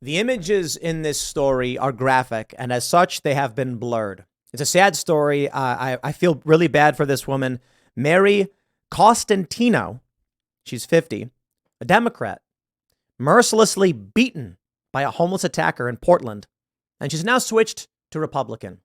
The images in this story are graphic, and as such, they have been blurred. It's a sad story. I feel really bad for this woman, Mary Costantino. She's 50, a Democrat, mercilessly beaten by a homeless attacker in Portland, and she's now switched to Republican.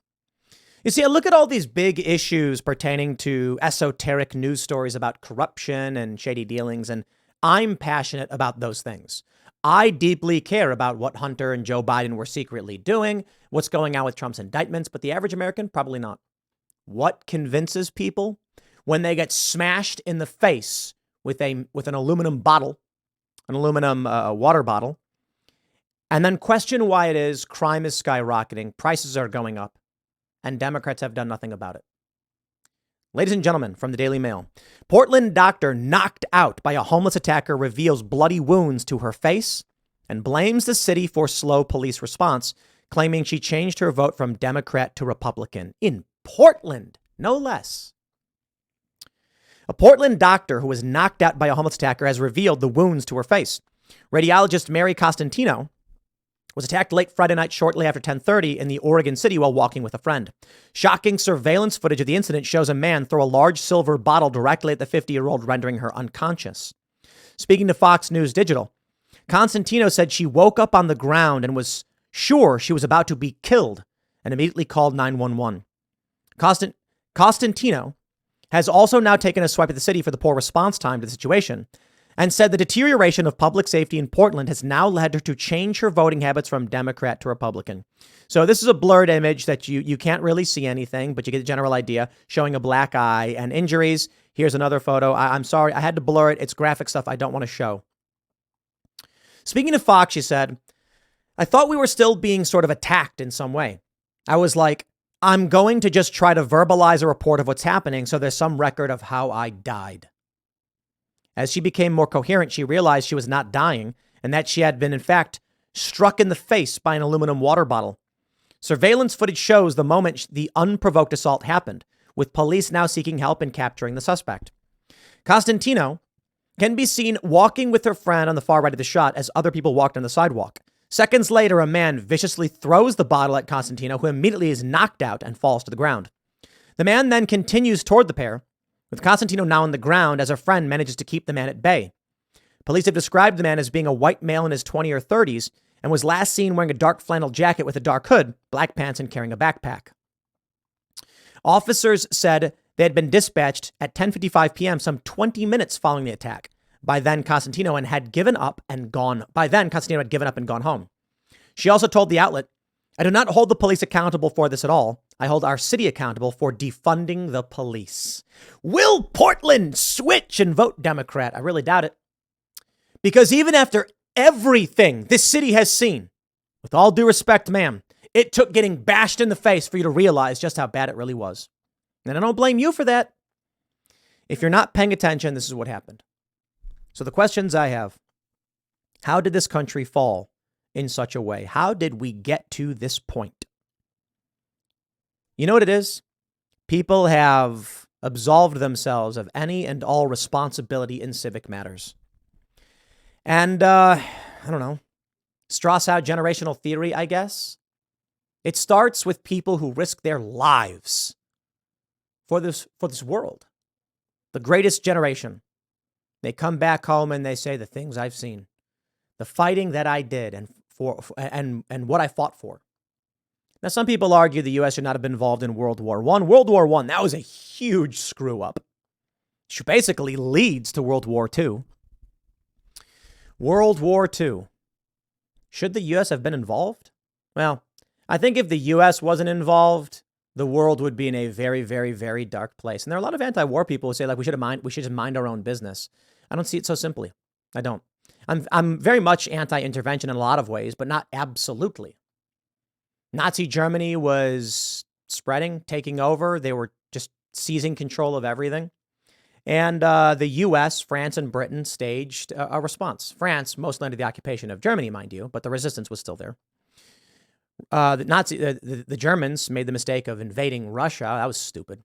You see, I look at all these big issues pertaining to esoteric news stories about corruption and shady dealings, and I'm passionate about those things. I deeply care about what Hunter and Joe Biden were secretly doing, what's going on with Trump's indictments, but the average American, probably not. What convinces people when they get smashed in the face with an aluminum bottle, an aluminum water bottle, and then question why it is crime is skyrocketing, prices are going up, and Democrats have done nothing about it. Ladies and gentlemen, from the Daily Mail, Portland doctor knocked out by a homeless attacker reveals bloody wounds to her face and blames the city for slow police response, claiming she changed her vote from Democrat to Republican. In Portland, no less. A Portland doctor who was knocked out by a homeless attacker has revealed the wounds to her face. Radiologist Mary Costantino was attacked late Friday night shortly after 10:30 in the Oregon City while walking with a friend. Shocking surveillance footage of the incident shows a man throw a large silver bottle directly at the 50-year-old, rendering her unconscious. Speaking to Fox News Digital, Costantino said she woke up on the ground and was sure she was about to be killed and immediately called 911. Costantino has also now taken a swipe at the city for the poor response time to the situation and said the deterioration of public safety in Portland has now led her to change her voting habits from Democrat to Republican. So this is a blurred image that you can't really see anything, but you get the general idea, showing a black eye and injuries. Here's another photo. I'm sorry, I had to blur it. It's graphic stuff I don't want to show. Speaking to Fox, she said, I thought we were still being sort of attacked in some way. I was like, I'm going to just try to verbalize a report of what's happening so there's some record of how I died. As she became more coherent, she realized she was not dying and that she had been, in fact, struck in the face by an aluminum water bottle. Surveillance footage shows the moment the unprovoked assault happened, with police now seeking help in capturing the suspect. Costantino can be seen walking with her friend on the far right of the shot as other people walked on the sidewalk. Seconds later, a man viciously throws the bottle at Costantino, who immediately is knocked out and falls to the ground. The man then continues toward the pair, with Costantino now on the ground as her friend manages to keep the man at bay. Police have described the man as being a white male in his 20s or 30s and was last seen wearing a dark flannel jacket with a dark hood, black pants, and carrying a backpack. Officers said they had been dispatched at 10:55 p.m., some 20 minutes following the attack. By then, Costantino had given up and gone home. She also told the outlet, I do not hold the police accountable for this at all. I hold our city accountable for defunding the police. Will Portland switch and vote Democrat? I really doubt it. Because even after everything this city has seen, with all due respect, ma'am, it took getting bashed in the face for you to realize just how bad it really was. And I don't blame you for that. If you're not paying attention, this is what happened. So the questions I have, how did this country fall in such a way? How did we get to this point? You know what it is? People have absolved themselves of any and all responsibility in civic matters. And, I don't know, Strauss out generational theory, I guess. It starts with people who risk their lives for this world. The greatest generation. They come back home and they say the things I've seen, the fighting that I did and what I fought for. Now, some people argue the U.S. should not have been involved in World War I. World War I, that was a huge screw up. Which basically leads to World War II. World War II. Should the U.S. have been involved? Well, I think if the U.S. wasn't involved, the world would be in a very, very, very dark place. And there are a lot of anti-war people who say like we should just mind our own business. I don't see it so simply. I don't. I'm very much anti-intervention in a lot of ways, but not absolutely. Nazi Germany was spreading, taking over. They were just seizing control of everything. And the U.S., France, and Britain staged a response. France, mostly under the occupation of Germany, mind you, but the resistance was still there. The Germans made the mistake of invading Russia. That was stupid.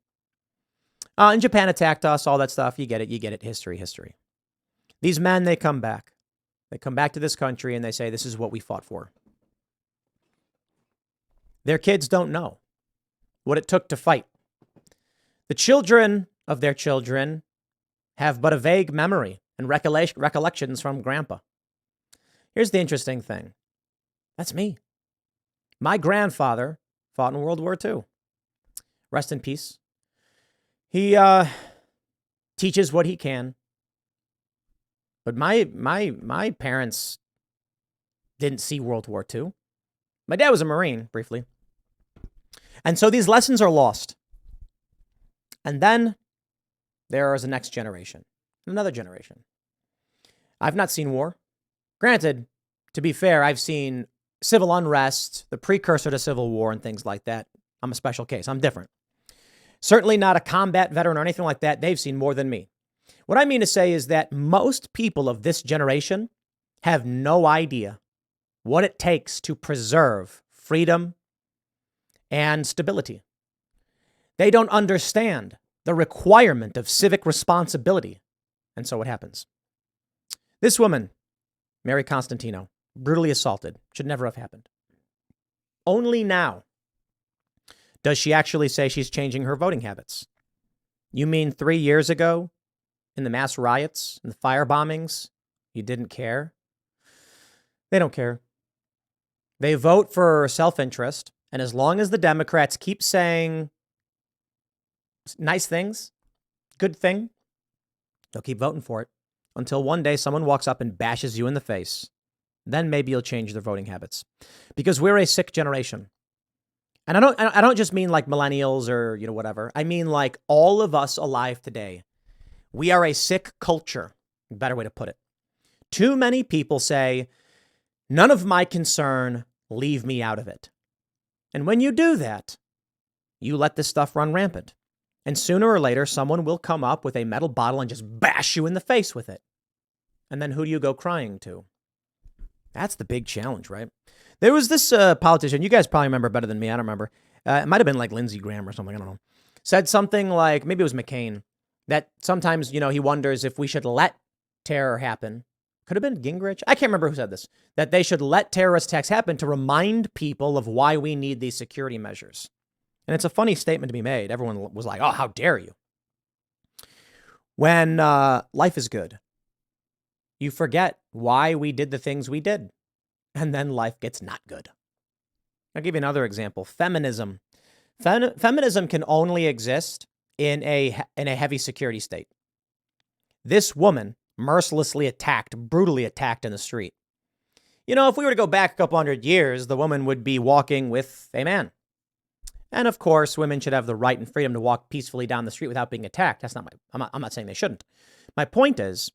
And Japan attacked us, all that stuff. You get it. History. These men, they come back. They come back to this country and they say, this is what we fought for. Their kids don't know what it took to fight. The children of their children have but a vague memory and recollections from grandpa. Here's the interesting thing. That's me. My grandfather fought in World War II. Rest in peace. He teaches what he can. But my parents didn't see World War II. My dad was a Marine, briefly. And so these lessons are lost. And then there is a next generation, another generation. I've not seen war. Granted, to be fair, I've seen civil unrest, the precursor to civil war and things like that. I'm a special case. I'm different. Certainly not a combat veteran or anything like that. They've seen more than me. What I mean to say is that most people of this generation have no idea what it takes to preserve freedom and stability. They don't understand the requirement of civic responsibility. And so what happens? This woman, Mary Constantino, brutally assaulted, should never have happened. Only now does she actually say she's changing her voting habits. You mean 3 years ago, in the mass riots and the fire bombings, you didn't care? They don't care. They vote for self-interest, and as long as the Democrats keep saying nice things, good thing, they'll keep voting for it until one day someone walks up and bashes you in the face. Then maybe you'll change their voting habits, because we're a sick generation. And I don't just mean like millennials or, whatever. I mean like all of us alive today. We are a sick culture. Better way to put it. Too many people say, none of my concern, leave me out of it. And when you do that, you let this stuff run rampant. And sooner or later, someone will come up with a metal bottle and just bash you in the face with it. And then who do you go crying to? That's the big challenge, right? There was this politician, you guys probably remember better than me, I don't remember. It might have been like Lindsey Graham or something, I don't know. Said something like, maybe it was McCain, that sometimes, he wonders if we should let terror happen. Could have been Gingrich. I can't remember who said this, that they should let terrorist attacks happen to remind people of why we need these security measures. And it's a funny statement to be made. Everyone was like, oh, how dare you? When life is good, you forget why we did the things we did. And then life gets not good. I'll give you another example. Feminism. Feminism can only exist in a heavy security state. This woman mercilessly attacked, brutally attacked in the street. If we were to go back a couple hundred years, the woman would be walking with a man. And of course, women should have the right and freedom to walk peacefully down the street without being attacked. That's not I'm not saying they shouldn't. My point is,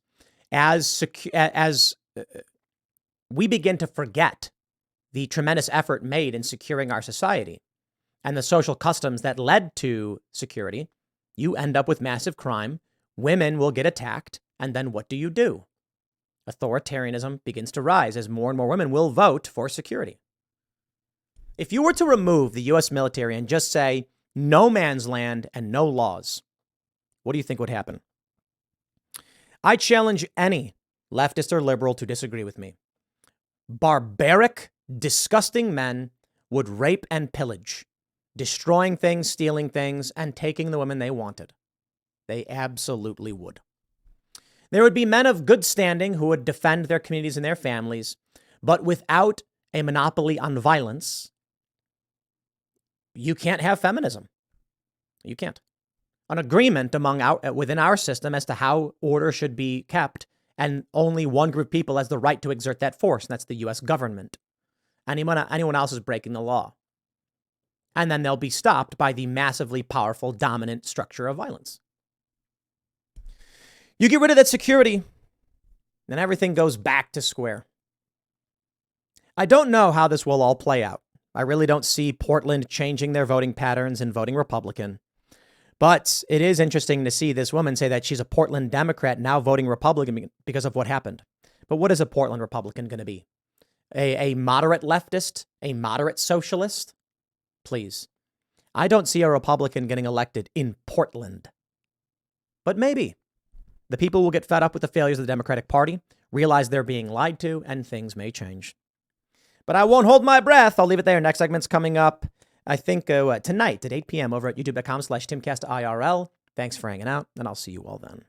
as we begin to forget the tremendous effort made in securing our society and the social customs that led to security, you end up with massive crime. Women will get attacked. And then what do? Authoritarianism begins to rise as more and more women will vote for security. If you were to remove the U.S. military and just say no man's land and no laws, what do you think would happen? I challenge any leftist or liberal to disagree with me. Barbaric, disgusting men would rape and pillage, destroying things, stealing things, and taking the women they wanted. They absolutely would. There would be men of good standing who would defend their communities and their families, but without a monopoly on violence, you can't have feminism. You can't. An agreement within our system as to how order should be kept, and only one group of people has the right to exert that force, and that's the U.S. government. Anyone else is breaking the law. And then they'll be stopped by the massively powerful, dominant structure of violence. You get rid of that security, then everything goes back to square. I don't know how this will all play out. I really don't see Portland changing their voting patterns and voting Republican. But it is interesting to see this woman say that she's a Portland Democrat now voting Republican because of what happened. But what is a Portland Republican going to be? A moderate leftist? A moderate socialist? Please. I don't see a Republican getting elected in Portland. But maybe. The people will get fed up with the failures of the Democratic Party, realize they're being lied to, and things may change. But I won't hold my breath. I'll leave it there. Next segment's coming up. I think tonight at 8 p.m. over at youtube.com/TimcastIRL. Thanks for hanging out, and I'll see you all then.